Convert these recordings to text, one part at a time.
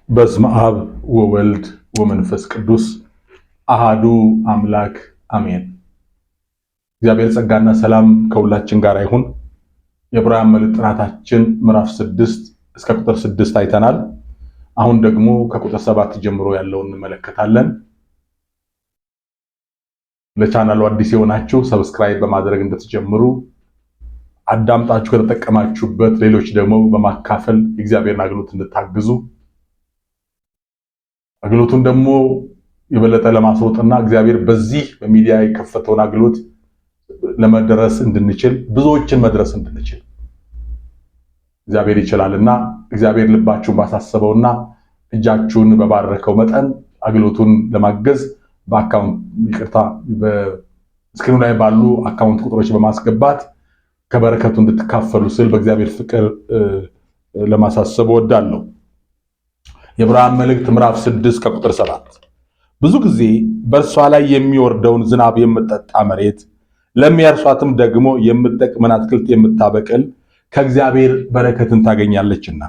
በስመ አብ ወወልድ ወመንፈስ ቅዱስ አሃዱ አምላክ አሜን። እግዚአብሔር ጸጋና ሰላም ከሁላችን ጋር ይሁን። የዕብራውያን መልእክት ጥናታችን ምዕራፍ 6 እስከ ቁጥር 6 አይተናል። አሁን ደግሞ ከቁጥር 7 ጀምሮ ያለውን እንመለከታለን። ለቻናሉ አዲስ የሆናችሁ ሰብስክራይብ በማድረግ እንድትጀምሩ፣ አዳምጣችሁ ከተጠቀማችሁበት ሌሎች ደግሞ በማካፈል የእግዚአብሔርን አገልግሎት እንድታግዙ፣ አገልግሎቱን ደግሞ የበለጠ ለማስሮጥና እግዚአብሔር በዚህ በሚዲያ የከፈተውን አገልግሎት ለመድረስ እንድንችል፣ ብዙዎችን መድረስ እንድንችል እግዚአብሔር ይችላልና እግዚአብሔር ልባችሁን ባሳሰበውና እጃችሁን በባረከው መጠን አገልግሎቱን ለማገዝ በስክሪኑ ላይ ባሉ አካውንት ቁጥሮች በማስገባት ከበረከቱ እንድትካፈሉ ስል በእግዚአብሔር ፍቅር ለማሳሰብ እወዳለሁ። የዕብራውያን መልእክት ምዕራፍ 6 ከቁጥር 7 ብዙ ጊዜ በእርሷ ላይ የሚወርደውን ዝናብ የምትጠጣ መሬት ለሚያርሷትም ደግሞ የምትጠቅምን አትክልት የምታበቅል ከእግዚአብሔር በረከትን ታገኛለችና፣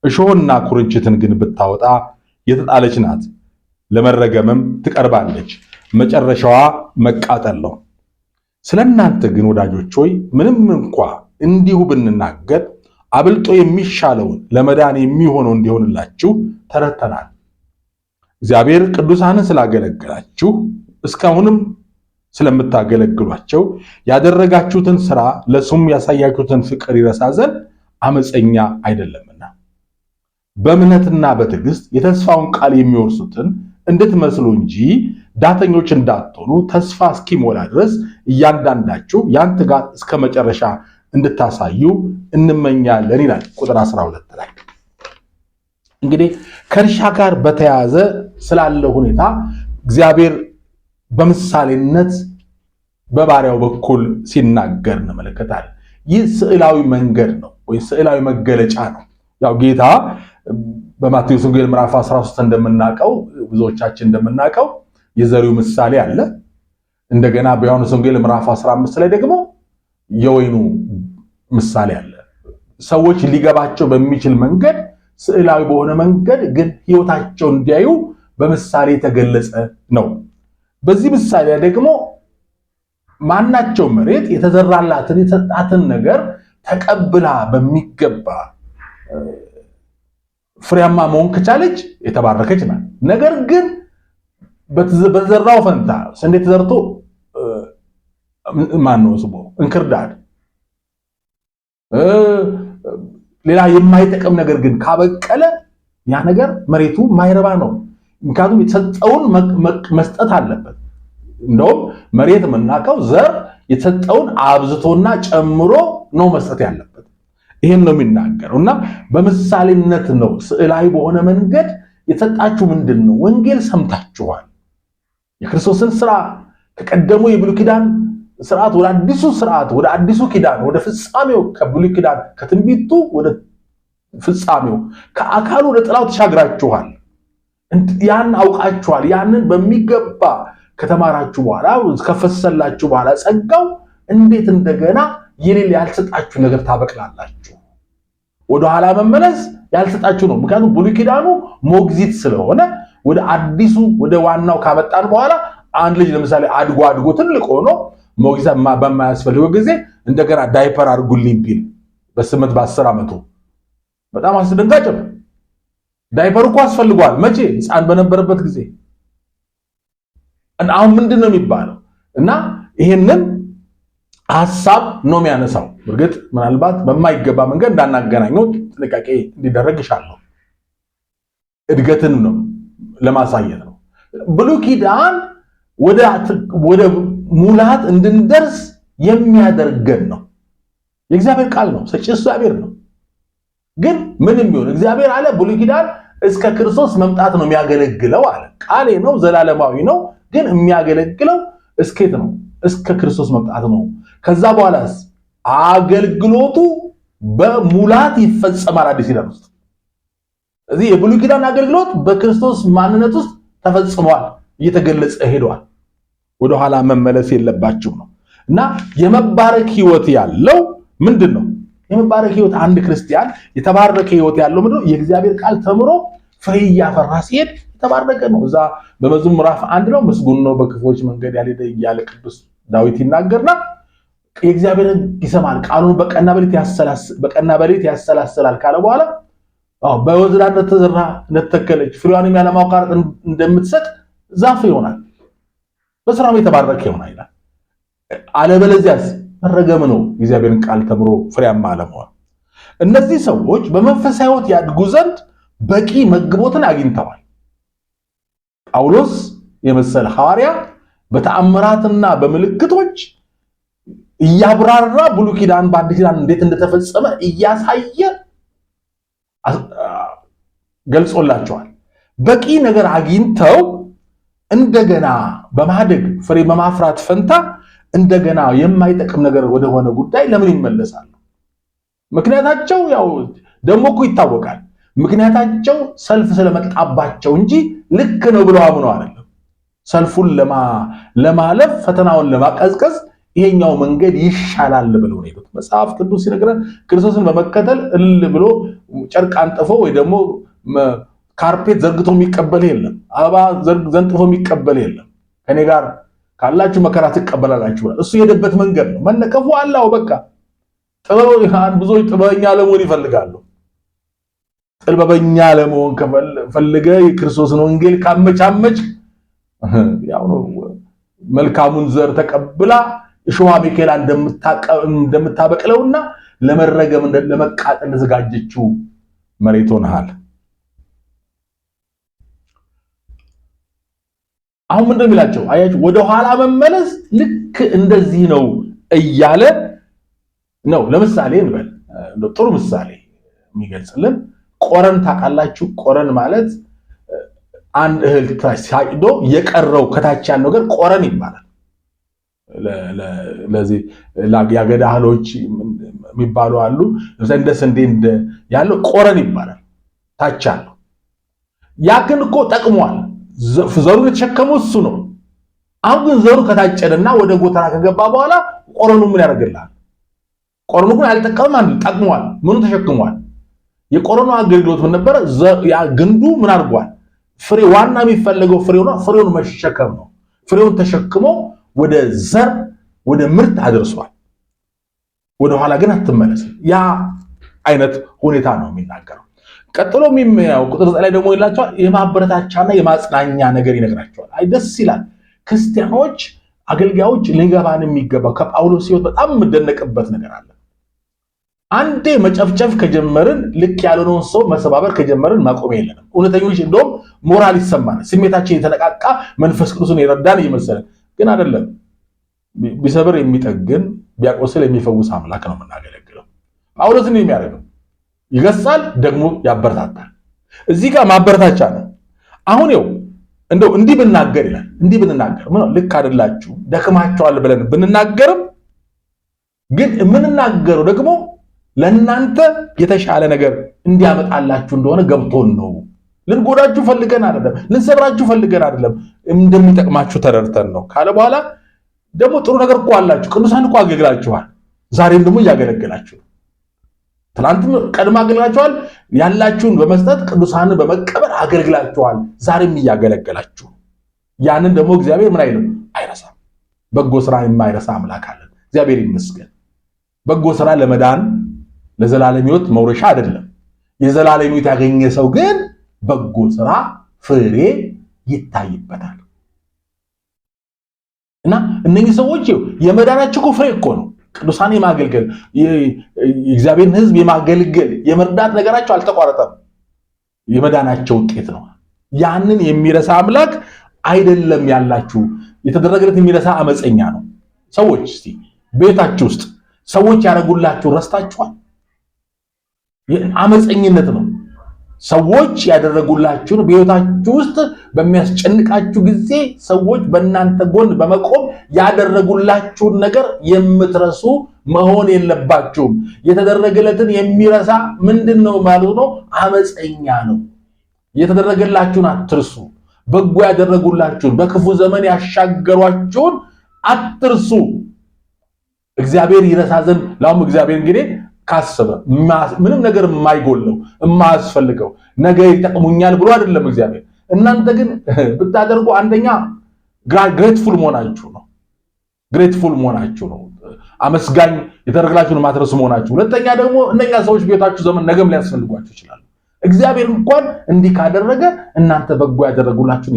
እሾህና ኩርንችትን ግን ብታወጣ የተጣለች ናት፣ ለመረገምም ትቀርባለች፣ መጨረሻዋ መቃጠል ነው። ስለ እናንተ ግን ወዳጆች ሆይ ምንም እንኳ እንዲሁ ብንናገር አብልጦ የሚሻለውን ለመዳን የሚሆነው እንዲሆንላችሁ ተረድተናል። እግዚአብሔር ቅዱሳንን ስላገለገላችሁ እስካሁንም ስለምታገለግሏቸው ያደረጋችሁትን ሥራ ለስሙም ያሳያችሁትን ፍቅር ይረሳ ዘንድ አመፀኛ አይደለምና በእምነትና በትዕግስት የተስፋውን ቃል የሚወርሱትን እንድትመስሉ እንጂ ዳተኞች እንዳትሆኑ ተስፋ እስኪሞላ ድረስ እያንዳንዳችሁ ያን ትጋት እስከ መጨረሻ እንድታሳዩ እንመኛለን ይላል ቁጥር 12 ላይ። እንግዲህ ከእርሻ ጋር በተያያዘ ስላለው ሁኔታ እግዚአብሔር በምሳሌነት በባሪያው በኩል ሲናገር እንመለከታለን። ይህ ስዕላዊ መንገድ ነው ወይ ስዕላዊ መገለጫ ነው። ያው ጌታ በማቴዎስ ወንጌል ምዕራፍ 13 እንደምናውቀው ብዙዎቻችን እንደምናውቀው የዘሪው ምሳሌ አለ። እንደገና በዮሐንስ ወንጌል ምዕራፍ 15 ላይ ደግሞ የወይኑ ምሳሌ አለ። ሰዎች ሊገባቸው በሚችል መንገድ ስዕላዊ በሆነ መንገድ ግን ሕይወታቸው እንዲያዩ በምሳሌ የተገለጸ ነው። በዚህ ምሳሌ ደግሞ ማናቸው መሬት የተዘራላትን የተሰጣትን ነገር ተቀብላ በሚገባ ፍሬያማ መሆን ከቻለች የተባረከች ናት። ነገር ግን በዘራው ፈንታ ስንዴ ተዘርቶ ማነው ስሙ እንክርዳድ ሌላ የማይጠቅም ነገር ግን ካበቀለ ያ ነገር መሬቱ ማይረባ ነው። ምክንያቱም የተሰጠውን መስጠት አለበት። እንደውም መሬት የምናውቀው ዘር የተሰጠውን አብዝቶና ጨምሮ ነው መስጠት ያለበት። ይሄን ነው የሚናገረው እና በምሳሌነት ነው ስዕላዊ በሆነ መንገድ የተሰጣችሁ ምንድን ነው? ወንጌል ሰምታችኋል። የክርስቶስን ስራ ከቀደሙ የብሉይ ኪዳን ስርዓት ወደ አዲሱ ስርዓት ወደ አዲሱ ኪዳን ወደ ፍጻሜው ከብሉይ ኪዳን ከትንቢቱ ወደ ፍጻሜው ከአካሉ ወደ ጥላው ተሻግራችኋል። ያን አውቃችኋል። ያንን በሚገባ ከተማራችሁ በኋላ ከፈሰላችሁ በኋላ ጸጋው እንዴት እንደገና የሌለ ያልሰጣችሁ ነገር ታበቅላላችሁ? ወደኋላ መመለስ ያልሰጣችሁ ነው። ምክንያቱም ብሉይ ኪዳኑ ሞግዚት ስለሆነ ወደ አዲሱ ወደ ዋናው ካመጣን በኋላ አንድ ልጅ ለምሳሌ አድጎ ትልቅ ሆኖ ሞግዚት በማያስፈልገው ጊዜ እንደገና ዳይፐር አድርጉልኝ ቢል በ8 በ10 ዓመቱ በጣም አስደንጋጭ ነው። ዳይፐር እኮ አስፈልጓል። መቼ? ሕፃን በነበረበት ጊዜ። አሁን ምንድን ነው የሚባለው? እና ይሄንን ሐሳብ ነው የሚያነሳው። እርግጥ ምናልባት በማይገባ መንገድ እንዳናገናኘው ጥንቃቄ እንዲደረግ ይሻላል። እድገትን ነው ለማሳየት ነው። ብሉይ ኪዳን ወደ ሙላት እንድንደርስ የሚያደርገን ነው። የእግዚአብሔር ቃል ነው። ሰጪ እግዚአብሔር ነው። ግን ምንም ቢሆን እግዚአብሔር አለ ብሉይ ኪዳን እስከ ክርስቶስ መምጣት ነው የሚያገለግለው አለ። ቃሌ ነው፣ ዘላለማዊ ነው። ግን የሚያገለግለው እስከት ነው? እስከ ክርስቶስ መምጣት ነው። ከዛ በኋላስ አገልግሎቱ በሙላት ይፈጸማል አዲስ ኪዳን ውስጥ። ስለዚህ የብሉይ ኪዳን አገልግሎት በክርስቶስ ማንነት ውስጥ ተፈጽሟል፣ እየተገለጸ ሄዷል። ወደኋላ መመለስ የለባችሁ ነው እና የመባረክ ህይወት ያለው ምንድን ነው? የመባረክ ህይወት አንድ ክርስቲያን የተባረከ ህይወት ያለው ምንድነው? የእግዚአብሔር ቃል ተምሮ ፍሬ እያፈራ ሲሄድ የተባረከ ነው። እዛ በመዝሙር ምዕራፍ 1 ነው ምስጉን ነው በክፉዎች መንገድ ያልሄደ እያለ ቅዱስ ዳዊት ይናገርና የእግዚአብሔርን ይሰማል ቃሉን በቀንና በሌሊት ያሰላስላል ካለ በኋላ በወዝራ እንደተዘራ እንደተተከለች ፍሬዋንም ያለማቋረጥ እንደምትሰጥ ዛፍ ይሆናል፣ በስራው የተባረከ ይሆናል ይላል። አለበለዚያስ መረገም ነው የእግዚአብሔርን ቃል ተምሮ ፍሬያማ አለመሆን። እነዚህ ሰዎች በመንፈሳዊ ሕይወት ያድጉ ዘንድ በቂ መግቦትን አግኝተዋል። ጳውሎስ የመሰለ ሐዋርያ በተአምራትና በምልክቶች እያብራራ ብሉይ ኪዳን በአዲስ ኪዳን እንዴት እንደተፈጸመ እያሳየ ገልጾላቸዋል። በቂ ነገር አግኝተው እንደገና በማደግ ፍሬ በማፍራት ፈንታ እንደገና የማይጠቅም ነገር ወደሆነ ጉዳይ ለምን ይመለሳሉ? ምክንያታቸው ያው ደሞ እኮ ይታወቃል። ምክንያታቸው ሰልፍ ስለመጣባቸው እንጂ ልክ ነው ብለው አምነው አይደለም። ሰልፉን ለማለፍ ፈተናውን ለማቀዝቀዝ ይሄኛው መንገድ ይሻላል ብለው ነው የሄዱት። መጽሐፍ ቅዱስ ሲነግረን ክርስቶስን በመከተል እልል ብሎ ጨርቅ አንጥፎ ወይ ደግሞ ካርፔት ዘርግቶ የሚቀበል የለም። አበባ ዘንጥፎ የሚቀበል የለም። ከኔ ጋር ካላችሁ መከራ ትቀበላላችሁ። እሱ የሄደበት መንገድ ነው። መነቀፉ አላው በቃ ብዙዎች ጥበበኛ ለመሆን ይፈልጋሉ። ጥበበኛ ለመሆን ከፈልገ የክርስቶስን ወንጌል ካመቻመች ያው ነው መልካሙን ዘር ተቀብላ እሾህ አሜከላ እንደምታበቅለውና ለመረገም ለመቃጠል ተዘጋጀችው መሬት ሆነሃል። አሁን ምንድነው የሚላቸው? አያችሁ ወደ ኋላ መመለስ ልክ እንደዚህ ነው እያለ ነው። ለምሳሌ እንበል ጥሩ ምሳሌ የሚገልጽልን ቆረን ታውቃላችሁ? ቆረን ማለት አንድ እህል ታጭዶ የቀረው ከታች ያለው ነገር ቆረን ይባላል። ለዚህ ያገዳ እህሎች የሚባሉ አሉ። እንደ ስንዴ ያለው ቆረን ይባላል ታች ያለው። ያ ግን እኮ ጠቅሟል። ዘሩ የተሸከመው እሱ ነው። አሁን ግን ዘሩ ከታጨደና ወደ ጎተራ ከገባ በኋላ ቆረኑ ምን ያደርግልሃል? ቆረኑ ግን አልጠቀመም አንድ ጠቅሟል። ምኑ ተሸክሟል? የቆረኑ አገልግሎት ምን ነበር? ያ ግንዱ ምን አድርጓል? ፍሬ ዋና የሚፈልገው ፍሬው ነው። ፍሬውን መሸከም ነው። ፍሬውን ተሸክሞ ወደ ዘር ወደ ምርት አድርሷል። ወደ ኋላ ግን አትመለስ። ያ አይነት ሁኔታ ነው የሚናገረው። ቀጥሎ የሚያው ቁጥር 9 ላይ ደግሞ ይላቸዋል የማበረታቻና የማጽናኛ ነገር ይነግራቸዋል። አይ ደስ ይላል። ክርስቲያኖች አገልጋዮች ሊገባን የሚገባው ከጳውሎስ ሕይወት በጣም የምደነቅበት ነገር አለ። አንዴ መጨፍጨፍ ከጀመርን ልክ ያልሆነውን ሰው መሰባበር ከጀመርን ማቆም የለንም። እውነተኞች እንደውም ሞራል ይሰማናል። ስሜታችን የተነቃቃ መንፈስ ቅዱስን የረዳን ይመስላል። ግን አይደለም። ቢሰብር የሚጠግን ቢያቆስል የሚፈውስ አምላክ ነው የምናገለግለው። ጳውሎስን የሚያደርገው ይገሳል፣ ደግሞ ያበረታታል። እዚህ ጋር ማበረታቻ ነው። አሁን ይኸው እንደው እንዲህ ብናገር ይላል። እንዲህ ብንናገር ምን ልክ አይደላችሁ ደክማችኋል ብለን ብንናገርም ግን የምንናገረው ደግሞ ለእናንተ የተሻለ ነገር እንዲያመጣላችሁ እንደሆነ ገብቶን ነው። ልንጎዳችሁ ፈልገን አይደለም፣ ልንሰብራችሁ ፈልገን አይደለም፣ እንደሚጠቅማችሁ ተረድተን ነው ካለ በኋላ ደግሞ ጥሩ ነገር እኮ አላችሁ። ቅዱሳን እኮ አገልግላችኋል። ዛሬም ደግሞ እያገለገላችሁ ነው። ትናንትም ቀድሞ አገልግላችኋል። ያላችሁን በመስጠት ቅዱሳንን በመቀበል አገልግላችኋል። ዛሬም እያገለገላችሁ ያንን ደግሞ እግዚአብሔር ምን አይልም አይረሳም። በጎ ስራ የማይረሳ አምላክ አለን። እግዚአብሔር ይመስገን። በጎ ስራ ለመዳን ለዘላለም ሕይወት መውረሻ አይደለም። የዘላለም ሕይወት ያገኘ ሰው ግን በጎ ስራ ፍሬ ይታይበታል። እና እነኚህ ሰዎች የመዳናቸው ፍሬ እኮ ነው። ቅዱሳን የማገልገል የእግዚአብሔርን ሕዝብ የማገልገል የመርዳት ነገራቸው አልተቋረጠም። የመዳናቸው ውጤት ነው። ያንን የሚረሳ አምላክ አይደለም ያላችሁ። የተደረገለት የሚረሳ አመፀኛ ነው። ሰዎች እስቲ ቤታችሁ ውስጥ ሰዎች ያደረጉላችሁ ረስታችኋል? አመፀኝነት ነው። ሰዎች ያደረጉላችሁን በሕይወታችሁ ውስጥ በሚያስጨንቃችሁ ጊዜ ሰዎች በእናንተ ጎን በመቆም ያደረጉላችሁን ነገር የምትረሱ መሆን የለባችሁም። የተደረገለትን የሚረሳ ምንድነው ማለት ነው? አመፀኛ ነው። የተደረገላችሁን አትርሱ። በጎ ያደረጉላችሁን በክፉ ዘመን ያሻገሯችሁን አትርሱ። እግዚአብሔር ይረሳ ዘንድ ላም እግዚአብሔር እንግዲህ ካሰበ ምንም ነገር የማይጎለው የማያስፈልገው ነገ ይጠቅሙኛል ብሎ አይደለም እግዚአብሔር። እናንተ ግን ብታደርጉ አንደኛ ግሬትፉል መሆናችሁ ነው። ግሬትፉል መሆናችሁ ነው። አመስጋኝ የተደረገላችሁን ማትረሱ መሆናችሁ። ሁለተኛ ደግሞ እነኛ ሰዎች ቤታችሁ ዘመን ነገም ሊያስፈልጓችሁ ይችላል። እግዚአብሔር እንኳን እንዲህ ካደረገ እናንተ በጎ ያደረጉላችሁ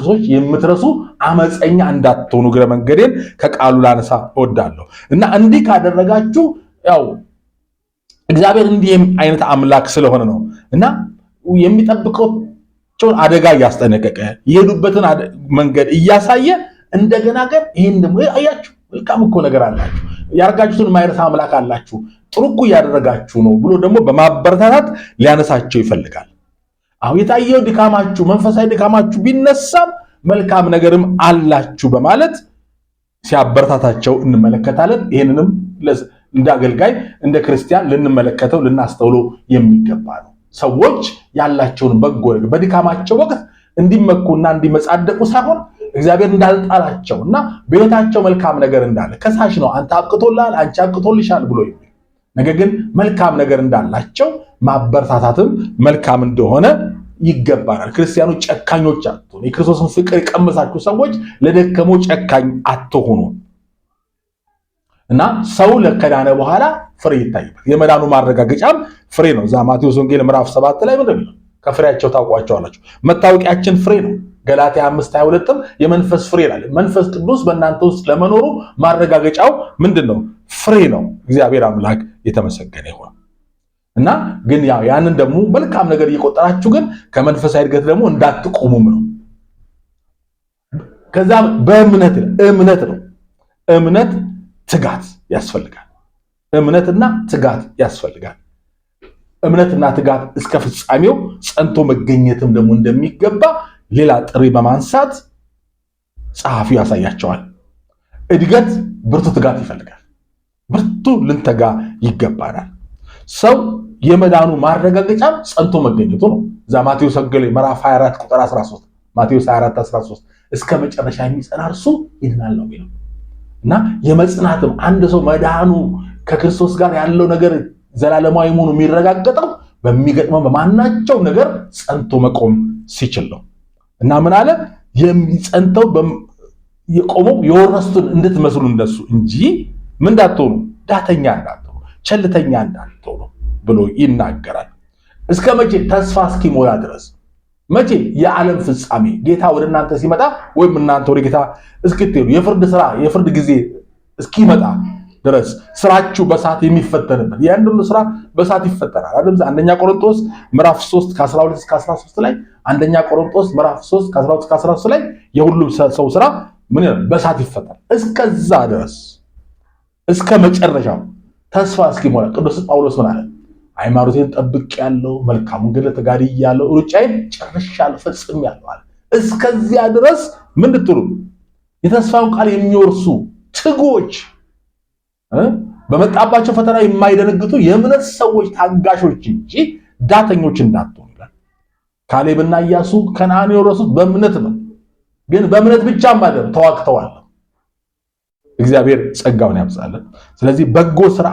ሰዎች የምትረሱ አመፀኛ እንዳትሆኑ እግረ መንገዴን ከቃሉ ላነሳ እወዳለሁ። እና እንዲህ ካደረጋችሁ ያው እግዚአብሔር እንዲህ አይነት አምላክ ስለሆነ ነው እና የሚጠብቀውን አደጋ እያስጠነቀቀ የሄዱበትን መንገድ እያሳየ እንደገና ግን ይሄን ደግሞ አያችሁ መልካም እኮ ነገር አላችሁ ያርጋችሁትን ማይረሳ አምላክ አላችሁ ጥሩ እኮ ያደረጋችሁ ነው ብሎ ደግሞ በማበረታታት ሊያነሳቸው ይፈልጋል። አሁን የታየው ድካማችሁ መንፈሳዊ ድካማችሁ ቢነሳም መልካም ነገርም አላችሁ በማለት ሲያበረታታቸው እንመለከታለን። ይሄንንም እንደ አገልጋይ እንደ ክርስቲያን ልንመለከተው ልናስተውለው የሚገባ ነው። ሰዎች ያላቸውን በጎ ነገር በድካማቸው ወቅት እንዲመኩና እንዲመጻደቁ ሳይሆን እግዚአብሔር እንዳልጣላቸውና በሕይወታቸው መልካም ነገር እንዳለ ከሳሽ ነው አንተ አብቅቶልሃል አንቺ አብቅቶልሻል ብሎ የሚል ነገር ግን መልካም ነገር እንዳላቸው ማበረታታትም መልካም እንደሆነ ይገባናል። ክርስቲያኖች ጨካኞች አትሁኑ። የክርስቶስን ፍቅር የቀመሳችሁ ሰዎች ለደከመው ጨካኝ አትሁኑ እና ሰው ለከዳነ በኋላ ፍሬ ይታይበት። የመዳኑ ማረጋገጫም ፍሬ ነው። ማቴዎስ ወንጌል ምዕራፍ 7 ላይ ምንድን ነው? ከፍሬያቸው ታውቋቸዋላችሁ። መታወቂያችን ፍሬ ነው። ገላትያ 5:22ም የመንፈስ ፍሬ ይላል። መንፈስ ቅዱስ በእናንተ ውስጥ ለመኖሩ ማረጋገጫው ምንድነው? ፍሬ ነው። እግዚአብሔር አምላክ የተመሰገነ ይሁን እና ግን ያንን ደግሞ መልካም ነገር እየቆጠራችሁ ግን ከመንፈሳዊ እድገት ደግሞ እንዳትቆሙም ነው። ከዛ በእምነት ነው። እምነት ትጋት ያስፈልጋል። እምነትና ትጋት ያስፈልጋል። እምነትና ትጋት እስከ ፍጻሜው ጸንቶ መገኘትም ደግሞ እንደሚገባ ሌላ ጥሪ በማንሳት ጸሐፊው ያሳያቸዋል። እድገት ብርቱ ትጋት ይፈልጋል። ብርቱ ልንተጋ ይገባናል። ሰው የመዳኑ ማረጋገጫ ጸንቶ መገኘቱ ነው። ማቴዎስ ወንጌል ምዕራፍ 24 ቁጥር 13 ማቴዎስ 24:13 እስከ መጨረሻ የሚጸና እርሱ ይድናል ነው የሚለው እና የመጽናትም አንድ ሰው መዳኑ ከክርስቶስ ጋር ያለው ነገር ዘላለማዊ መሆኑ የሚረጋገጠው በሚገጥመው በማናቸው ነገር ጸንቶ መቆም ሲችል ነው። እና ምን አለ? የሚጸንተው የቆመው የወረሱትን እንድትመስሉ እንደሱ እንጂ ምን እንዳትሆኑ ዳተኛ እንዳትሆኑ ቸልተኛ እንዳትሆኑ ብሎ ይናገራል። እስከ መቼ? ተስፋ እስኪሞላ ድረስ። መቼ? የዓለም ፍጻሜ ጌታ ወደ እናንተ ሲመጣ ወይም እናንተ ወደ ጌታ እስክትሄዱ የፍርድ ጊዜ እስኪመጣ ድረስ ስራችሁ በሳት የሚፈተንበት ያንዱን ስራ በሳት ይፈተናል አይደል? አንደኛ ቆሮንቶስ ምዕራፍ 3 ከ12 እስከ 13 ላይ አንደኛ ቆሮንቶስ ምዕራፍ 3 ከ12 እስከ 13 ላይ የሁሉም ሰው ስራ ምን ይላል? በሳት ይፈተናል። እስከዛ ድረስ እስከ መጨረሻው ተስፋ እስኪሞላ ቅዱስ ጳውሎስ ምን አለ? ሃይማኖቴን ጠብቄያለሁ፣ መልካሙን ገድል ተጋድያለሁ፣ ሩጫዬን ጨርሻለሁ፣ ፈጽሜያለሁ አለ። እስከዚያ ድረስ ምን እንድትሉ የተስፋውን ቃል የሚወርሱ ትጉዎች በመጣባቸው ፈተና የማይደነግጡ የእምነት ሰዎች ታጋሾች እንጂ ዳተኞች እንዳትሆኑ ይላል። ካሌብና ኢያሱ ከነዓን የወረሱት በእምነት ነው። ግን በእምነት ብቻ ማለት ተዋግተዋል። እግዚአብሔር ጸጋውን ያብዛልን። ስለዚህ በጎ ስራ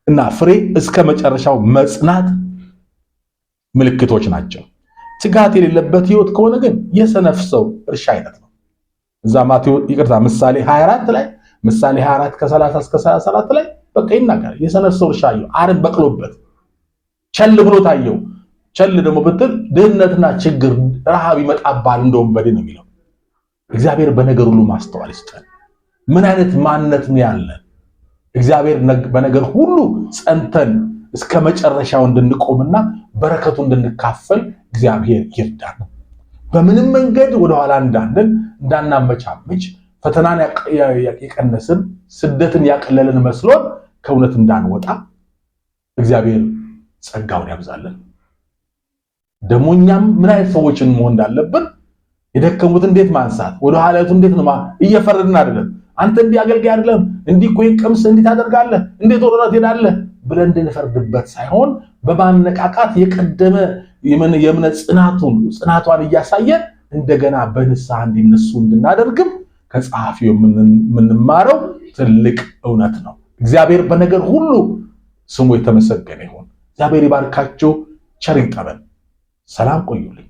እና ፍሬ እስከ መጨረሻው መጽናት ምልክቶች ናቸው። ትጋት የሌለበት ህይወት ከሆነ ግን የሰነፍ ሰው እርሻ አይነት ነው። ምሳሌ 24 ላይ ምሳሌ 24 ከ30 እስከ 34 ላይ በቃ ይናገራል። የሰነፍ ሰው እርሻ አየሁ፣ አረም በቅሎበት ቸል ብሎ ታየው። ቸል ደግሞ ብትል ድህነትና ችግር ረሃብ ይመጣባል እንደውም በደን ነው የሚለው። እግዚአብሔር በነገር ሁሉ ማስተዋል ይስጠን። ምን አይነት ማንነት ነው ያለን? እግዚአብሔር በነገር ሁሉ ጸንተን እስከ መጨረሻው እንድንቆምና በረከቱ እንድንካፈል እግዚአብሔር ይርዳን። በምንም መንገድ ወደኋላ እንዳናመቻመች ፈተናን የቀነስን ስደትን ያቀለልን መስሎን ከእውነት እንዳንወጣ እግዚአብሔር ጸጋውን ያብዛልን። ደግሞ እኛም ምን አይነት ሰዎችን መሆን እንዳለብን የደከሙት እንዴት ማንሳት ወደኋላቱ እንዴት ነው እየፈረድን አይደለም። አንተ እንዲህ አገልጋይ አይደለም እንዲህ ቆይ ቅምስ እንዲህ ታደርጋለህ እንዴት ወደራት ሄዳለህ ብለን እንድንፈርድበት ሳይሆን በማነቃቃት የቀደመ የእምነት ጽናቷን እያሳየ እንደገና በንስሐ እንዲነሱ እንድናደርግም ከጸሐፊው የምንማረው ትልቅ እውነት ነው። እግዚአብሔር በነገር ሁሉ ስሙ የተመሰገነ ይሁን። እግዚአብሔር ይባርካችሁ። ቸር ይግጠመን። ሰላም ቆዩልኝ።